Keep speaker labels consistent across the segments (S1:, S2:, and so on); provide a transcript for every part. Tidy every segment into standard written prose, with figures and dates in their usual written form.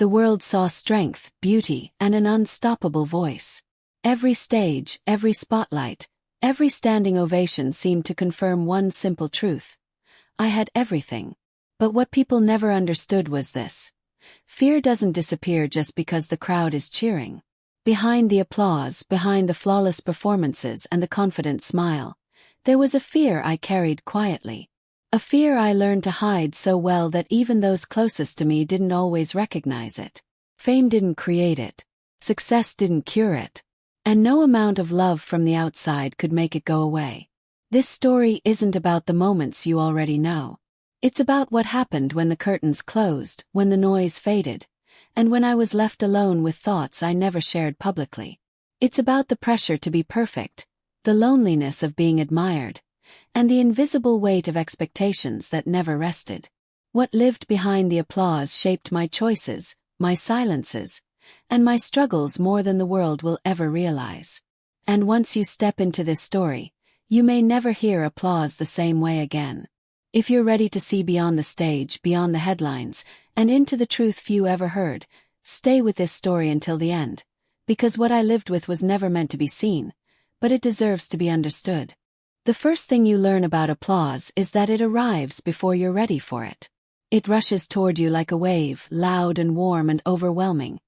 S1: The world saw strength, beauty, and an unstoppable voice. Every stage, every spotlight, every standing ovation seemed to confirm one simple truth. I had everything. But what people never understood was this. Fear doesn't disappear just because the crowd is cheering. Behind the applause, behind the flawless performances and the confident smile, there was a fear I carried quietly. A fear I learned to hide so well that even those closest to me didn't always recognize it. Fame didn't create it. Success didn't cure it. And no amount of love from the outside could make it go away. This story isn't about the moments you already know. It's about what happened when the curtains closed, when the noise faded, and when I was left alone with thoughts I never shared publicly. It's about the pressure to be perfect, the loneliness of being admired, and the invisible weight of expectations that never rested. What lived behind the applause shaped my choices, my silences, and my struggles more than the world will ever realize. And once you step into this story, you may never hear applause the same way again. If you're ready to see beyond the stage, beyond the headlines, and into the truth few ever heard, stay with this story until the end, because what I lived with was never meant to be seen, but it deserves to be understood. The first thing you learn about applause is that it arrives before you're ready for it. It rushes toward you like a wave, loud and warm and overwhelming,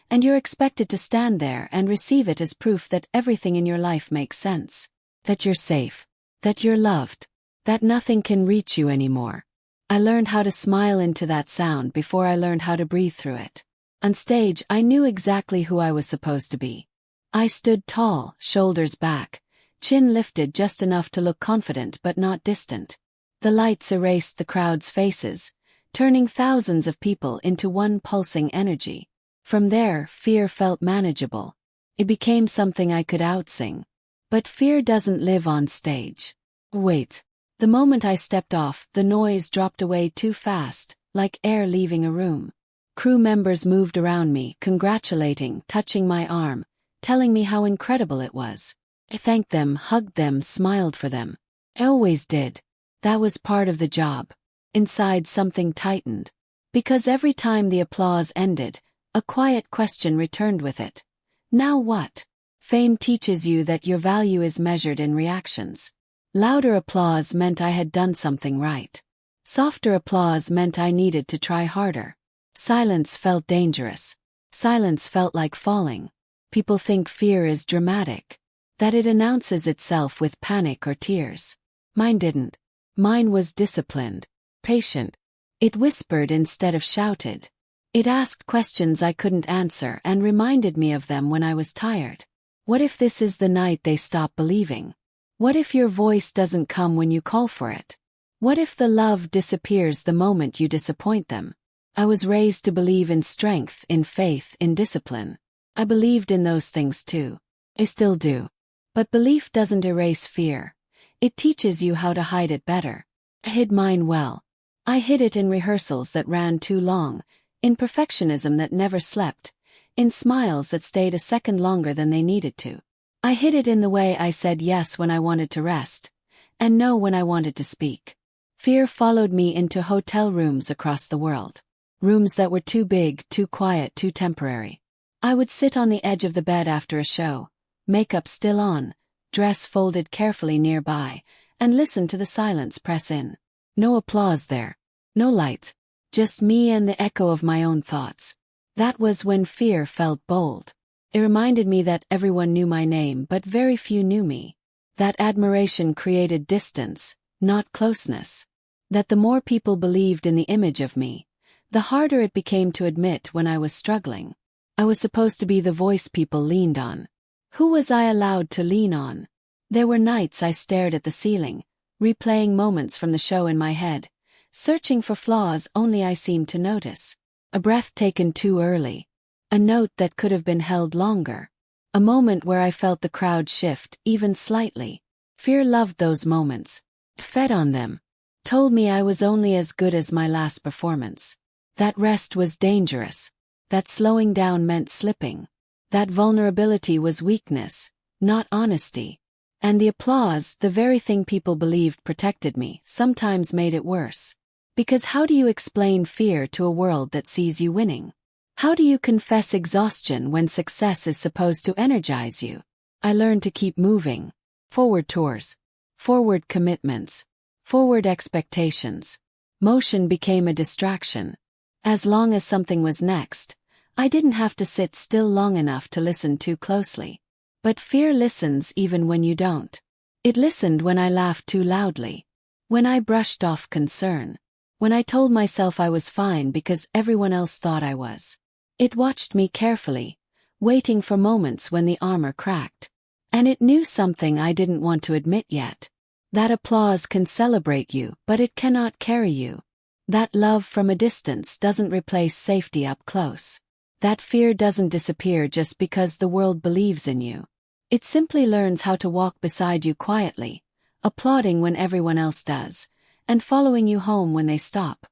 S1: and you're expected to stand there and receive it as proof that everything in your life makes sense, that you're safe, that you're loved, that nothing can reach you anymore. I learned how to smile into that sound before I learned how to breathe through it. On stage, I knew exactly who I was supposed to be. I stood tall, shoulders back, chin lifted just enough to look confident but not distant. The lights erased the crowd's faces, turning thousands of people into one pulsing energy. From there, fear felt manageable. It became something I could outsing. But fear doesn't live on stage. Wait. The moment I stepped off, the noise dropped away too fast, like air leaving a room. Crew members moved around me, congratulating, touching my arm, telling me how incredible it was. I thanked them, hugged them, smiled for them. I always did. That was part of the job. Inside, something tightened. Because every time the applause ended, a quiet question returned with it. Now what? Fame teaches you that your value is measured in reactions. Louder applause meant I had done something right. Softer applause meant I needed to try harder. Silence felt dangerous. Silence felt like falling. People think fear is dramatic, that it announces itself with panic or tears. Mine didn't. Mine was disciplined, patient. It whispered instead of shouted. It asked questions I couldn't answer and reminded me of them when I was tired. What if this is the night they stop believing? What if your voice doesn't come when you call for it? What if the love disappears the moment you disappoint them? I was raised to believe in strength, in faith, in discipline. I believed in those things too. I still do. But belief doesn't erase fear. It teaches you how to hide it better. I hid mine well. I hid it in rehearsals that ran too long, in perfectionism that never slept, in smiles that stayed a second longer than they needed to. I hid it in the way I said yes when I wanted to rest, and no when I wanted to speak. Fear followed me into hotel rooms across the world. Rooms that were too big, too quiet, too temporary. I would sit on the edge of the bed after a show, makeup still on, dress folded carefully nearby, and listen to the silence press in. No applause there. No lights. Just me and the echo of my own thoughts. That was when fear felt bold. It reminded me that everyone knew my name but very few knew me. That admiration created distance, not closeness. That the more people believed in the image of me, the harder it became to admit when I was struggling. I was supposed to be the voice people leaned on. Who was I allowed to lean on? There were nights I stared at the ceiling, replaying moments from the show in my head, searching for flaws only I seemed to notice. A breath taken too early. A note that could have been held longer. A moment where I felt the crowd shift, even slightly. Fear loved those moments. Fed on them. Told me I was only as good as my last performance. That rest was dangerous. That slowing down meant slipping. That vulnerability was weakness, not honesty. And the applause, the very thing people believed protected me, sometimes made it worse. Because how do you explain fear to a world that sees you winning? How do you confess exhaustion when success is supposed to energize you? I learned to keep moving. Forward tours. Forward commitments. Forward expectations. Motion became a distraction. As long as something was next, I didn't have to sit still long enough to listen too closely. But fear listens even when you don't. It listened when I laughed too loudly. When I brushed off concern. When I told myself I was fine because everyone else thought I was. It watched me carefully, waiting for moments when the armor cracked. And it knew something I didn't want to admit yet. That applause can celebrate you, but it cannot carry you. That love from a distance doesn't replace safety up close. That fear doesn't disappear just because the world believes in you. It simply learns how to walk beside you quietly, applauding when everyone else does, and following you home when they stop.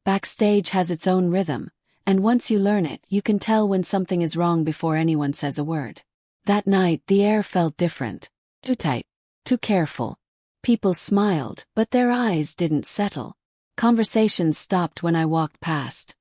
S1: Backstage has its own rhythm, and once you learn it, you can tell when something is wrong before anyone says a word. That night, the air felt different. Too tight. Too careful. People smiled, but their eyes didn't settle. Conversations stopped when I walked past,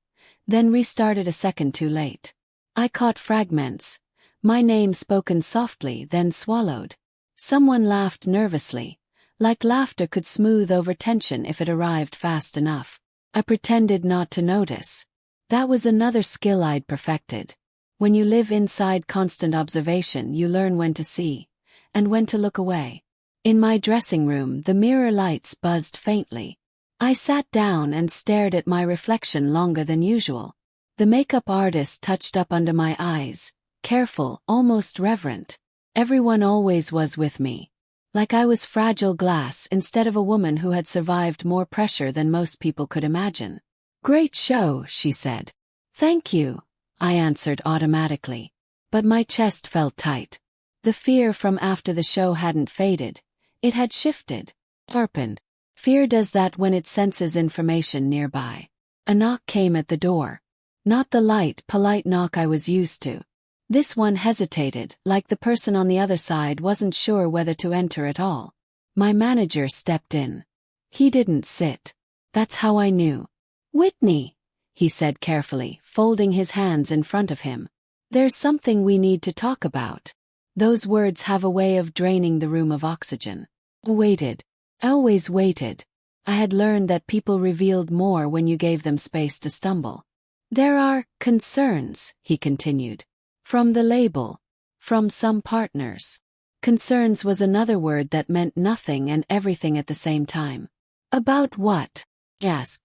S1: then restarted a second too late. I caught fragments. My name spoken softly, then swallowed. Someone laughed nervously, like laughter could smooth over tension if it arrived fast enough. I pretended not to notice. That was another skill I'd perfected. When you live inside constant observation, you learn when to see, and when to look away. In my dressing room, the mirror lights buzzed faintly. I sat down and stared at my reflection longer than usual. The makeup artist touched up under my eyes, careful, almost reverent. Everyone always was with me. Like I was fragile glass instead of a woman who had survived more pressure than most people could imagine. "Great show," she said. "Thank you," I answered automatically. But my chest felt tight. The fear from after the show hadn't faded. It had shifted, sharpened. Fear does that when it senses information nearby. A knock came at the door. Not the light, polite knock I was used to. This one hesitated, like the person on the other side wasn't sure whether to enter at all. My manager stepped in. He didn't sit. That's how I knew. "Whitney," he said carefully, folding his hands in front of him. "There's something we need to talk about." Those words have a way of draining the room of oxygen. I waited. I always waited. I had learned that people revealed more when you gave them space to stumble. "There are concerns," he continued. "From the label. From some partners." Concerns was another word that meant nothing and everything at the same time. "About what?" I asked.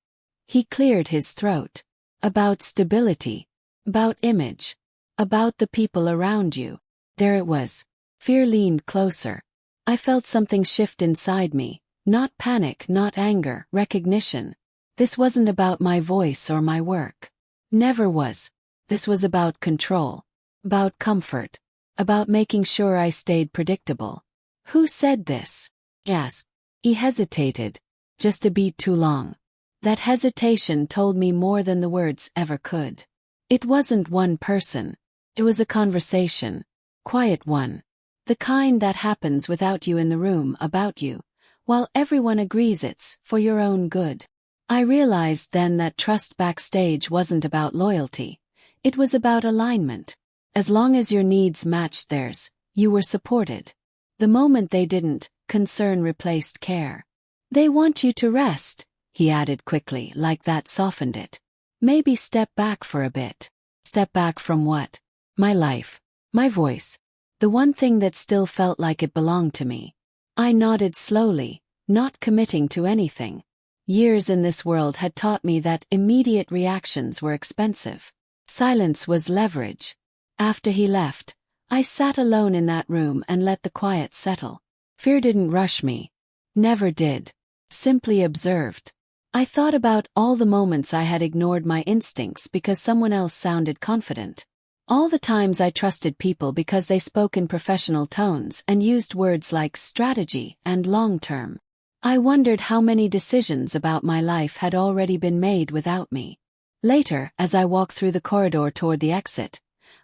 S1: He cleared his throat. "About stability. About image. About the people around you." There it was. Fear leaned closer. I felt something shift inside me. Not panic, not anger, recognition. This wasn't about my voice or my work. Never was. This was about control. About comfort. About making sure I stayed predictable. "Who said this?" I asked. He hesitated. Just a beat too long. That hesitation told me more than the words ever could. It wasn't one person. It was a conversation. Quiet one. The kind that happens without you in the room about you, while everyone agrees it's for your own good. I realized then that trust backstage wasn't about loyalty. It was about alignment. As long as your needs matched theirs, you were supported. The moment they didn't, concern replaced care. "They want you to rest," he added quickly, like that softened it. "Maybe step back for a bit." Step back from what? My life. My voice. The one thing that still felt like it belonged to me. I nodded slowly, not committing to anything. Years in this world had taught me that immediate reactions were expensive. Silence was leverage. After he left, I sat alone in that room and let the quiet settle. Fear didn't rush me. Never did. Simply observed. I thought about all the moments I had ignored my instincts because someone else sounded confident. All the times I trusted people because they spoke in professional tones and used words like strategy and long-term. I wondered how many decisions about my life had already been made without me. Later, as I walked through the corridor toward the exit,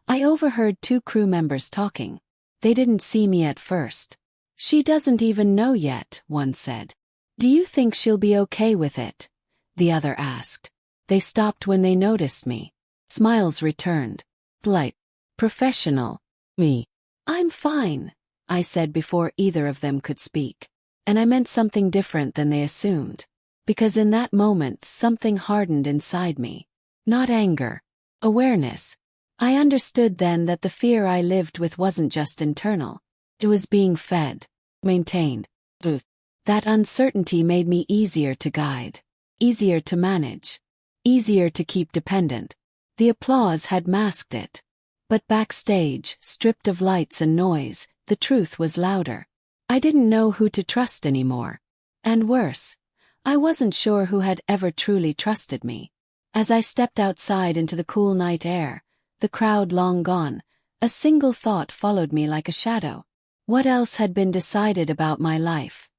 S1: I overheard two crew members talking. They didn't see me at first. "She doesn't even know yet," one said. "Do you think she'll be okay with it?" the other asked. They stopped when they noticed me. Smiles returned. Polite. Professional. Me. I'm fine, I said before either of them could speak. And I meant something different than they assumed. Because in that moment something hardened inside me. Not anger. Awareness. I understood then that the fear I lived with wasn't just internal. It was being fed. Maintained. That uncertainty made me easier to guide. Easier to manage. Easier to keep dependent. The applause had masked it. But backstage, stripped of lights and noise, the truth was louder. I didn't know who to trust anymore. And worse, I wasn't sure who had ever truly trusted me. As I stepped outside into the cool night air, the crowd long gone, a single thought followed me like a shadow. What else had been decided about my life?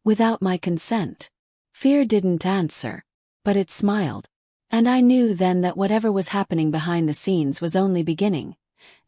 S1: Without my consent. Fear didn't answer, but it smiled. And I knew then that whatever was happening behind the scenes was only beginning,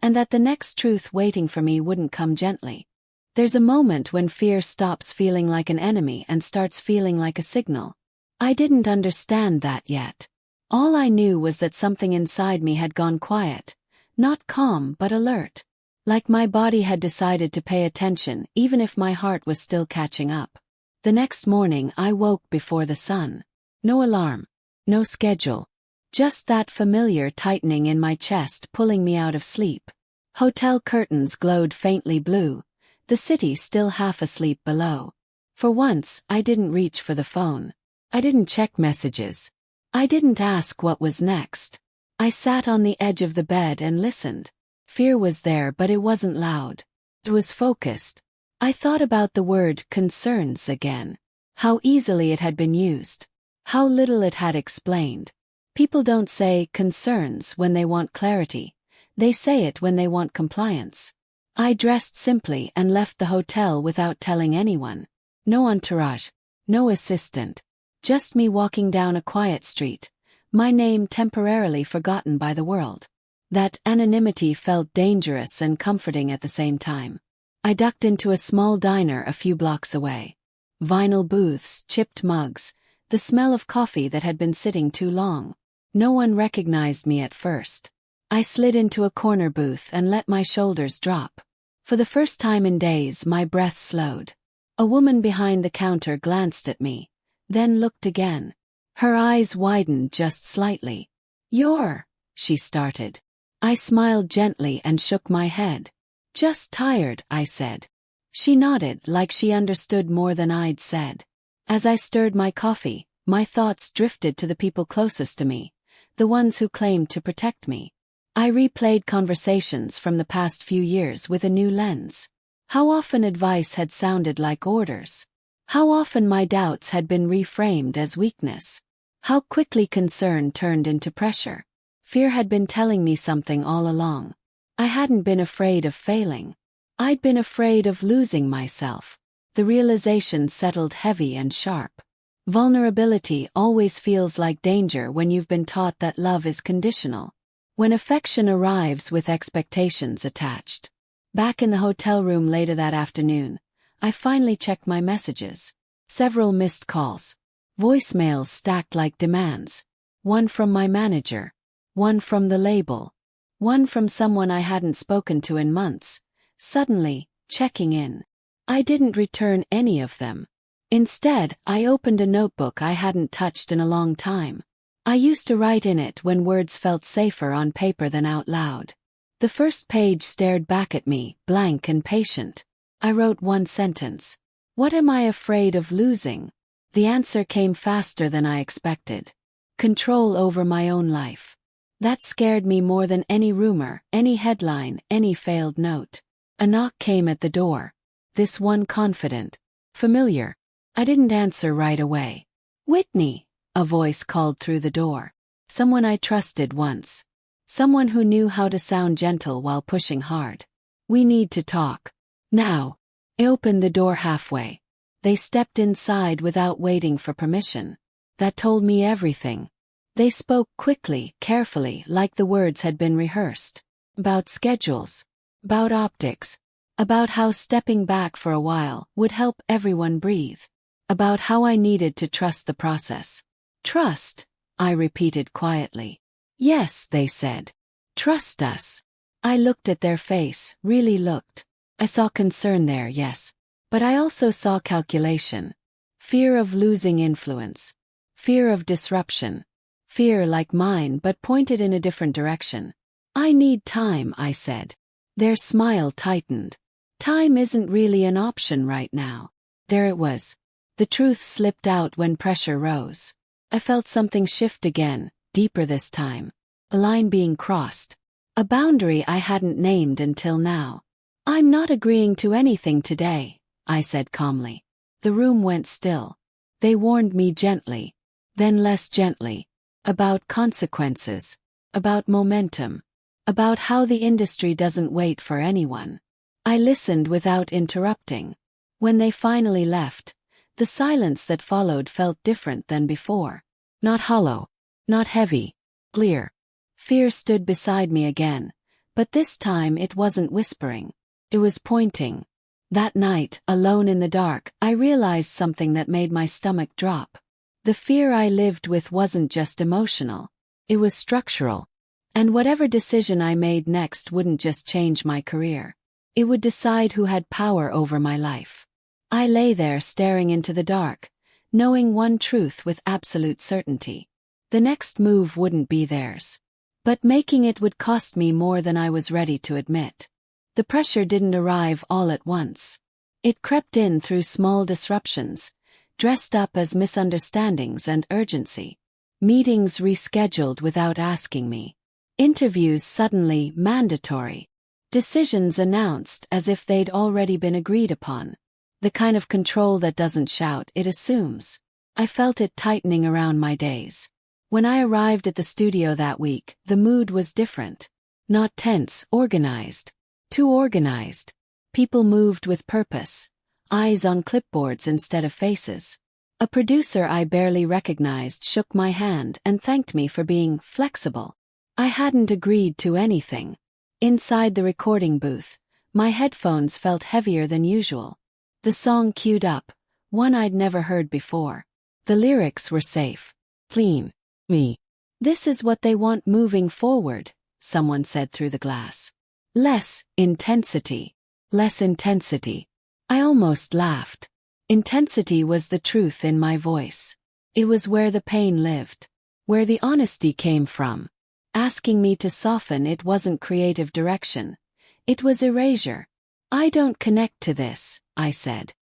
S1: and that the next truth waiting for me wouldn't come gently. There's a moment when fear stops feeling like an enemy and starts feeling like a signal. I didn't understand that yet. All I knew was that something inside me had gone quiet, not calm but alert. Like my body had decided to pay attention even if my heart was still catching up. The next morning I woke before the sun. No alarm. No schedule. Just that familiar tightening in my chest pulling me out of sleep. Hotel curtains glowed faintly blue, the city still half asleep below. For once, I didn't reach for the phone. I didn't check messages. I didn't ask what was next. I sat on the edge of the bed and listened. Fear was there, but it wasn't loud. It was focused. I thought about the word concerns again. How easily it had been used. How little it had explained. People don't say concerns when they want clarity. They say it when they want compliance. I dressed simply and left the hotel without telling anyone. No entourage. No assistant. Just me walking down a quiet street, my name temporarily forgotten by the world. That anonymity felt dangerous and comforting at the same time. I ducked into a small diner a few blocks away. Vinyl booths, chipped mugs, the smell of coffee that had been sitting too long. No one recognized me at first. I slid into a corner booth and let my shoulders drop. For the first time in days, my breath slowed. A woman behind the counter glanced at me, then looked again. Her eyes widened just slightly. "You're," she started. I smiled gently and shook my head. "Just tired," I said. She nodded like she understood more than I'd said. As I stirred my coffee, my thoughts drifted to the people closest to me, the ones who claimed to protect me. I replayed conversations from the past few years with a new lens. How often advice had sounded like orders. How often my doubts had been reframed as weakness. How quickly concern turned into pressure. Fear had been telling me something all along. I hadn't been afraid of failing. I'd been afraid of losing myself. The realization settled heavy and sharp. Vulnerability always feels like danger when you've been taught that love is conditional. When affection arrives with expectations attached. Back in the hotel room later that afternoon, I finally checked my messages. Several missed calls. Voicemails stacked like demands. One from my manager. One from the label. One from someone I hadn't spoken to in months. Suddenly, checking in. I didn't return any of them. Instead, I opened a notebook I hadn't touched in a long time. I used to write in it when words felt safer on paper than out loud. The first page stared back at me, blank and patient. I wrote one sentence. "What am I afraid of losing?" The answer came faster than I expected. Control over my own life. That scared me more than any rumor, any headline, any failed note. A knock came at the door. This one confident. Familiar. I didn't answer right away. "Whitney," a voice called through the door. Someone I trusted once. Someone who knew how to sound gentle while pushing hard. "We need to talk. Now." I opened the door halfway. They stepped inside without waiting for permission. That told me everything. They spoke quickly, carefully, like the words had been rehearsed. About schedules. About optics. About how stepping back for a while would help everyone breathe. About how I needed to trust the process. "Trust," I repeated quietly. Yes, they said. Trust us. I looked at their face, really looked. I saw concern there, yes. But I also saw calculation. Fear of losing influence. Fear of disruption. Fear like mine but pointed in a different direction. I need time, I said. Their smile tightened. Time isn't really an option right now. There it was. The truth slipped out when pressure rose. I felt something shift again, deeper this time. A line being crossed. A boundary I hadn't named until now. I'm not agreeing to anything today, I said calmly. The room went still. They warned me gently, then less gently, about consequences, about momentum, about how the industry doesn't wait for anyone. I listened without interrupting. When they finally left, the silence that followed felt different than before. Not hollow, not heavy, clear. Fear stood beside me again, but this time it wasn't whispering. It was pointing. That night, alone in the dark, I realized something that made my stomach drop. The fear I lived with wasn't just emotional. It was structural. And whatever decision I made next wouldn't just change my career. It would decide who had power over my life. I lay there staring into the dark, knowing one truth with absolute certainty. The next move wouldn't be theirs. But making it would cost me more than I was ready to admit. The pressure didn't arrive all at once. It crept in through small disruptions, dressed up as misunderstandings and urgency. Meetings rescheduled without asking me. Interviews suddenly mandatory. Decisions announced as if they'd already been agreed upon. The kind of control that doesn't shout, it assumes. I felt it tightening around my days. When I arrived at the studio that week, the mood was different. Not tense, organized. Too organized. People moved with purpose. Eyes on clipboards instead of faces. A producer I barely recognized shook my hand and thanked me for being flexible. I hadn't agreed to anything. Inside the recording booth, my headphones felt heavier than usual. The song queued up, one I'd never heard before. The lyrics were safe. Clean. Me. This is what they want moving forward, someone said through the glass. Less intensity. Less intensity. I almost laughed. Intensity was the truth in my voice. It was where the pain lived. Where the honesty came from. Asking me to soften it wasn't creative direction. It was erasure. I don't connect to this, I said.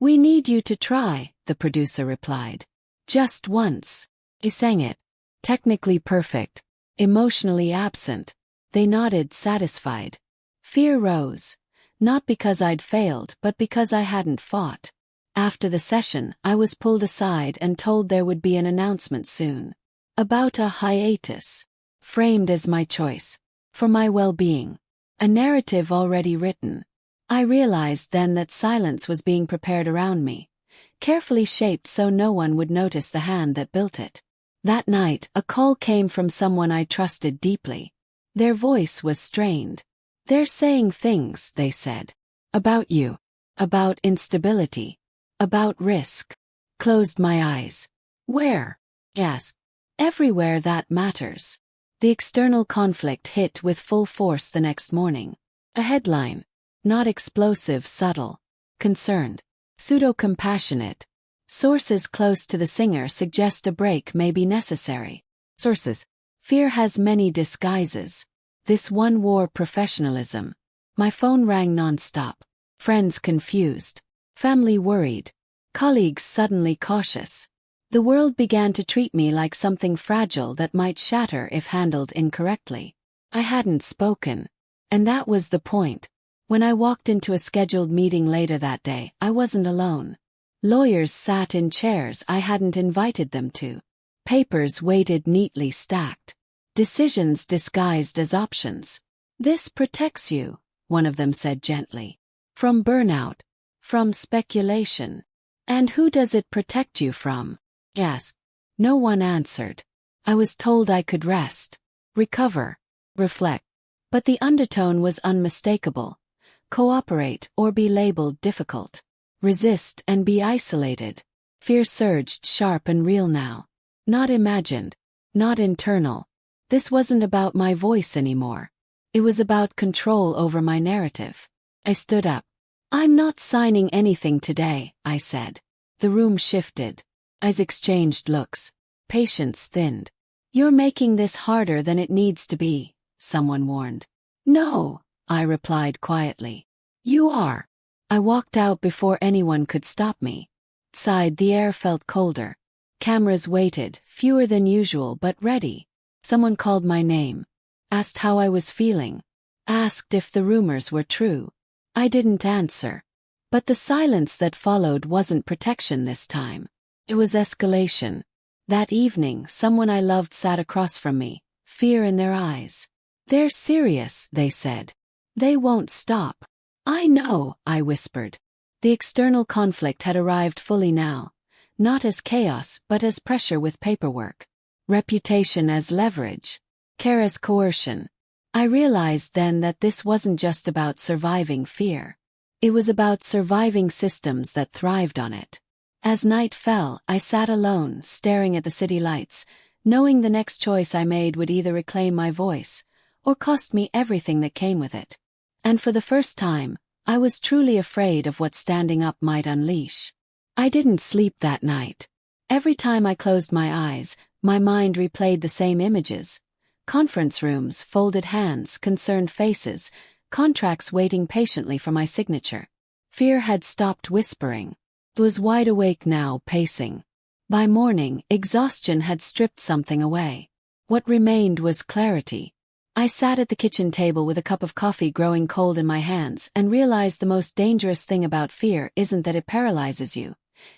S1: We need you to try, the producer replied. Just once. He sang it. Technically perfect. Emotionally absent. They nodded satisfied. Fear rose. Not because I'd failed but because I hadn't fought. After the session, I was pulled aside and told there would be an announcement soon. About a hiatus. Framed as my choice. For my well-being. A narrative already written. I realized then that silence was being prepared around me. Carefully shaped so no one would notice the hand that built it. That night, a call came from someone I trusted deeply. Their voice was strained. They're saying things, they said. About you. About instability. About risk. Closed my eyes. Where? Asked. Everywhere that matters. The external conflict hit with full force the next morning. A headline. Not explosive, subtle. Concerned. Pseudo-compassionate. Sources close to the singer suggest a break may be necessary. Sources. Fear has many disguises. This one wore professionalism. My phone rang non-stop. Friends confused. Family worried. Colleagues suddenly cautious. The world began to treat me like something fragile that might shatter if handled incorrectly. I hadn't spoken. And that was the point. When I walked into a scheduled meeting later that day, I wasn't alone. Lawyers sat in chairs I hadn't invited them to. Papers waited neatly stacked. Decisions disguised as options. This protects you, one of them said gently. From burnout. From speculation. And who does it protect you from? Asked. No one answered. I was told I could rest. Recover. Reflect. But the undertone was unmistakable. Cooperate or be labeled difficult. Resist and be isolated. Fear surged sharp and real now. Not imagined. Not internal. This wasn't about my voice anymore. It was about control over my narrative. I stood up. "I'm not signing anything today," I said. The room shifted. Eyes exchanged looks. Patience thinned. "You're making this harder than it needs to be," someone warned. "No," I replied quietly. "You are." I walked out before anyone could stop me. Outside, the air felt colder. Cameras waited, fewer than usual but ready. Someone called my name. Asked how I was feeling. Asked if the rumors were true. I didn't answer. But the silence that followed wasn't protection this time. It was escalation. That evening, someone I loved sat across from me, fear in their eyes. "They're serious," they said. "They won't stop." "I know," I whispered. The external conflict had arrived fully now, not as chaos but as pressure with paperwork, reputation as leverage, care as coercion. I realized then that this wasn't just about surviving fear. It was about surviving systems that thrived on it. As night fell, I sat alone, staring at the city lights, knowing the next choice I made would either reclaim my voice or cost me everything that came with it. And for the first time, I was truly afraid of what standing up might unleash. I didn't sleep that night. Every time I closed my eyes, my mind replayed the same images. Conference rooms, folded hands, concerned faces, contracts waiting patiently for my signature. Fear had stopped whispering. It was wide awake now, pacing. By morning, exhaustion had stripped something away. What remained was clarity. I sat at the kitchen table with a cup of coffee growing cold in my hands and realized the most dangerous thing about fear isn't that it paralyzes you.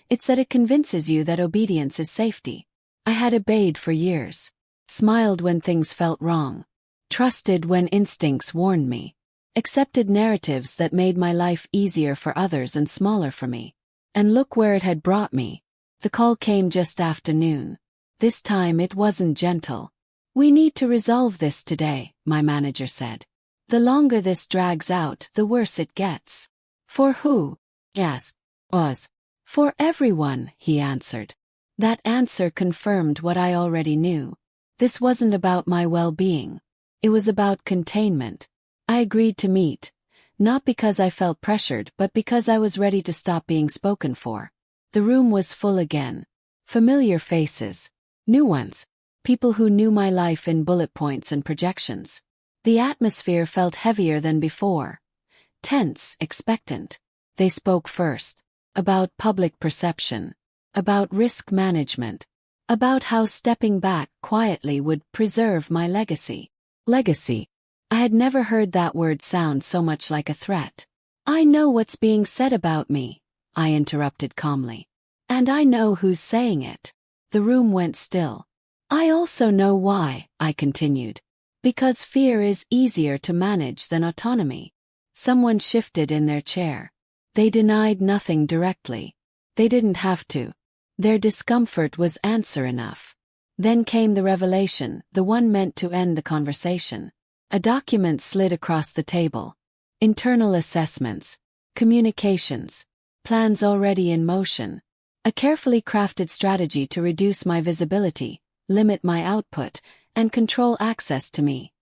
S1: It's that it convinces you that obedience is safety. I had obeyed for years. Smiled when things felt wrong. Trusted when instincts warned me. Accepted narratives that made my life easier for others and smaller for me. And look where it had brought me. The call came just after noon. This time it wasn't gentle. "We need to resolve this today," my manager said. "The longer this drags out, the worse it gets." "For who?" "Yes, was. For everyone," he answered. That answer confirmed what I already knew. This wasn't about my well-being. It was about containment. I agreed to meet, not because I felt pressured but because I was ready to stop being spoken for. The room was full again. Familiar faces. New ones. People who knew my life in bullet points and projections. The atmosphere felt heavier than before. Tense, expectant. They spoke first. About public perception. About risk management. About how stepping back quietly would preserve my legacy. Legacy. I had never heard that word sound so much like a threat. "I know what's being said about me," I interrupted calmly. "And I know who's saying it." The room went still. "I also know why," I continued. "Because fear is easier to manage than autonomy." Someone shifted in their chair. They denied nothing directly. They didn't have to. Their discomfort was answer enough. Then came the revelation, the one meant to end the conversation. A document slid across the table. Internal assessments. Communications. Plans already in motion. A carefully crafted strategy to reduce my visibility, limit my output, and control access to me.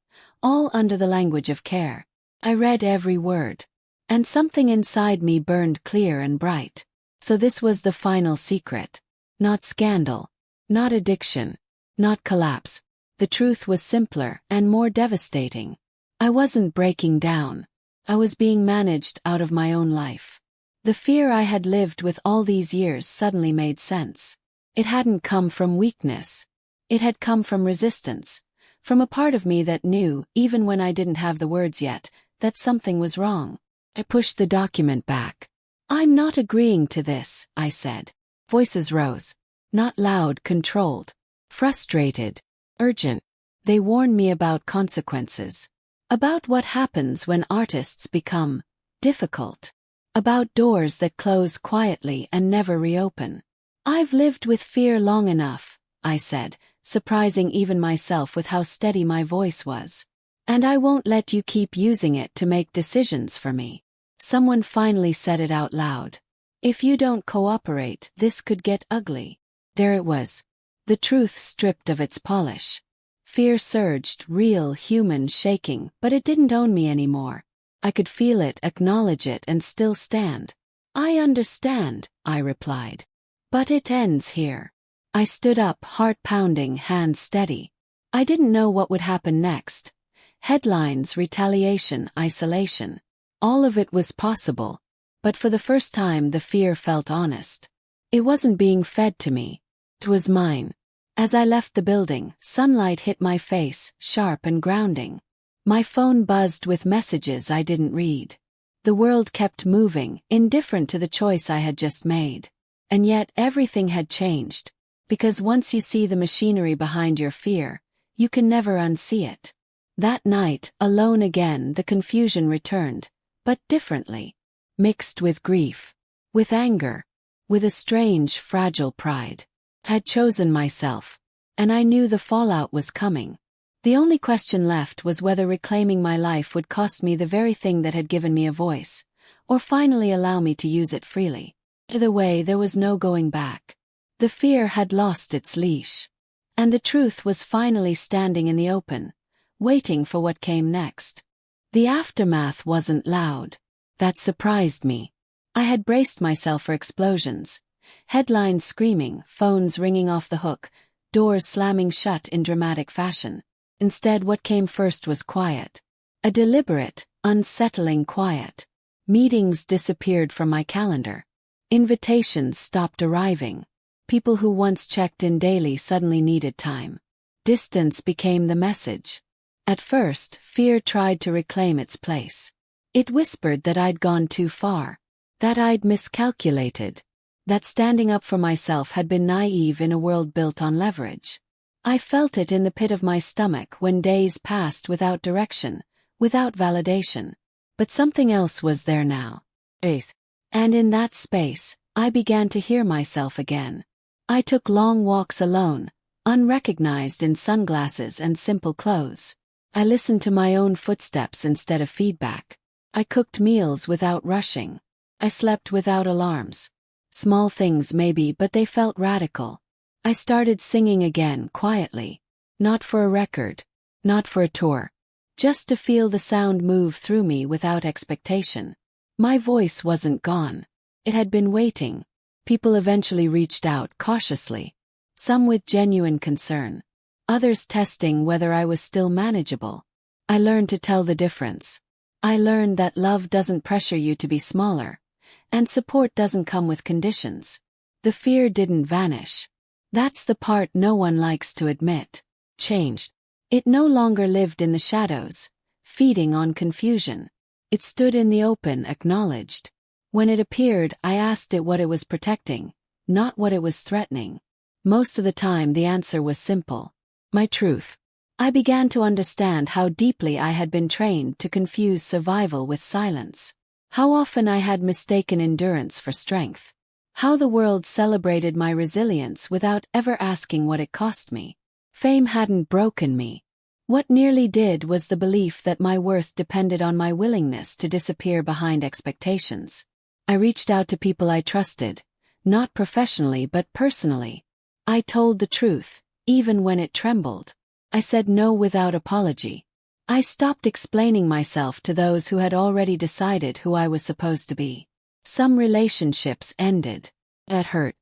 S1: All under the language of care. I read every word. And something inside me burned clear and bright. So this was the final secret. Not scandal. Not addiction. Not collapse. The truth was simpler and more devastating. I wasn't breaking down. I was being managed out of my own life. The fear I had lived with all these years suddenly made sense. It hadn't come from weakness. It had come from resistance. From a part of me that knew, even when I didn't have the words yet, that something was wrong. I pushed the document back. "I'm not agreeing to this," I said. Voices rose. Not loud, controlled. Frustrated. Urgent. They warned me about consequences. About what happens when artists become difficult. About doors that close quietly and never reopen. "I've lived with fear long enough," I said, surprising even myself with how steady my voice was. "And I won't let you keep using it to make decisions for me." Someone finally said it out loud. "If you don't cooperate, this could get ugly." There it was. The truth stripped of its polish. Fear surged, real, human, shaking, but it didn't own me anymore. I could feel it, acknowledge it, and still stand. I understand, I replied. But it ends here. I stood up, heart pounding, hands steady. I didn't know what would happen next. Headlines, retaliation, isolation. All of it was possible. But for the first time the fear felt honest. It wasn't being fed to me. It was mine. As I left the building, sunlight hit my face, sharp and grounding. My phone buzzed with messages I didn't read. The world kept moving, indifferent to the choice I had just made. And yet everything had changed. Because once you see the machinery behind your fear, you can never unsee it. That night, alone again, the confusion returned, but differently. Mixed with grief. With anger. With a strange, fragile pride. I had chosen myself. And I knew the fallout was coming. The only question left was whether reclaiming my life would cost me the very thing that had given me a voice, or finally allow me to use it freely. Either way, there was no going back. The fear had lost its leash. And the truth was finally standing in the open, waiting for what came next. The aftermath wasn't loud. That surprised me. I had braced myself for explosions. Headlines screaming, phones ringing off the hook, doors slamming shut in dramatic fashion. Instead, what came first was quiet. A deliberate, unsettling quiet. Meetings disappeared from my calendar. Invitations stopped arriving. People who once checked in daily suddenly needed time. Distance became the message. At first, fear tried to reclaim its place. It whispered that I'd gone too far. That I'd miscalculated. That standing up for myself had been naive in a world built on leverage. I felt it in the pit of my stomach when days passed without direction, without validation. But something else was there now. Space. And in that space, I began to hear myself again. I took long walks alone, unrecognized in sunglasses and simple clothes. I listened to my own footsteps instead of feedback. I cooked meals without rushing. I slept without alarms. Small things maybe, but they felt radical. I started singing again, quietly. Not for a record. Not for a tour. Just to feel the sound move through me without expectation. My voice wasn't gone. It had been waiting. People eventually reached out, cautiously. Some with genuine concern. Others testing whether I was still manageable. I learned to tell the difference. I learned that love doesn't pressure you to be smaller. And support doesn't come with conditions. The fear didn't vanish. That's the part no one likes to admit. Changed. It no longer lived in the shadows, feeding on confusion. It stood in the open, acknowledged. When it appeared, I asked it what it was protecting, not what it was threatening. Most of the time the answer was simple. My truth. I began to understand how deeply I had been trained to confuse survival with silence. How often I had mistaken endurance for strength. How the world celebrated my resilience without ever asking what it cost me. Fame hadn't broken me. What nearly did was the belief that my worth depended on my willingness to disappear behind expectations. I reached out to people I trusted, not professionally but personally. I told the truth, even when it trembled. I said no without apology. I stopped explaining myself to those who had already decided who I was supposed to be. Some relationships ended. It hurt.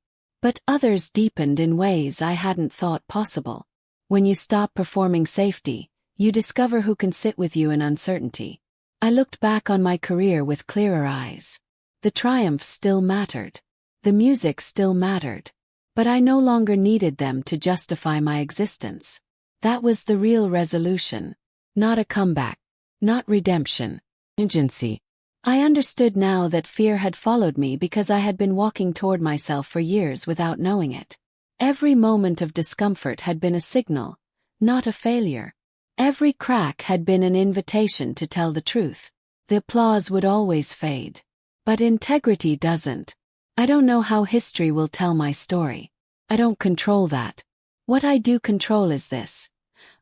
S1: But others deepened in ways I hadn't thought possible. When you stop performing safety, you discover who can sit with you in uncertainty. I looked back on my career with clearer eyes. The triumphs still mattered. The music still mattered. But I no longer needed them to justify my existence. That was the real resolution. Not a comeback. Not redemption. Agency. I understood now that fear had followed me because I had been walking toward myself for years without knowing it. Every moment of discomfort had been a signal, not a failure. Every crack had been an invitation to tell the truth. The applause would always fade. But integrity doesn't. I don't know how history will tell my story. I don't control that. What I do control is this.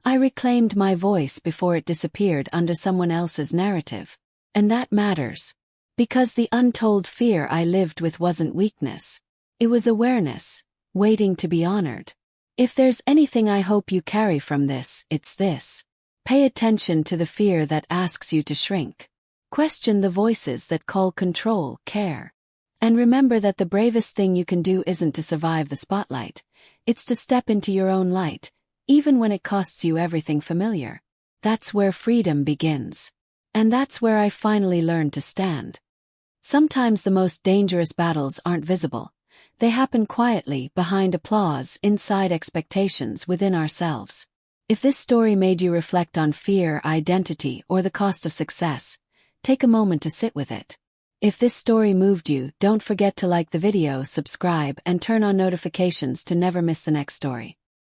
S1: I reclaimed my voice before it disappeared under someone else's narrative. And that matters. Because the untold fear I lived with wasn't weakness. It was awareness, waiting to be honored. If there's anything I hope you carry from this, it's this. Pay attention to the fear that asks you to shrink. Question the voices that call control care. And remember that the bravest thing you can do isn't to survive the spotlight. It's to step into your own light, even when it costs you everything familiar. That's where freedom begins. And that's where I finally learned to stand. Sometimes the most dangerous battles aren't visible. They happen quietly, behind applause, inside expectations within ourselves. If this story made you reflect on fear, identity, or the cost of success, take a moment to sit with it. If this story moved you, don't forget to like the video, subscribe, and turn on notifications to never miss the next story.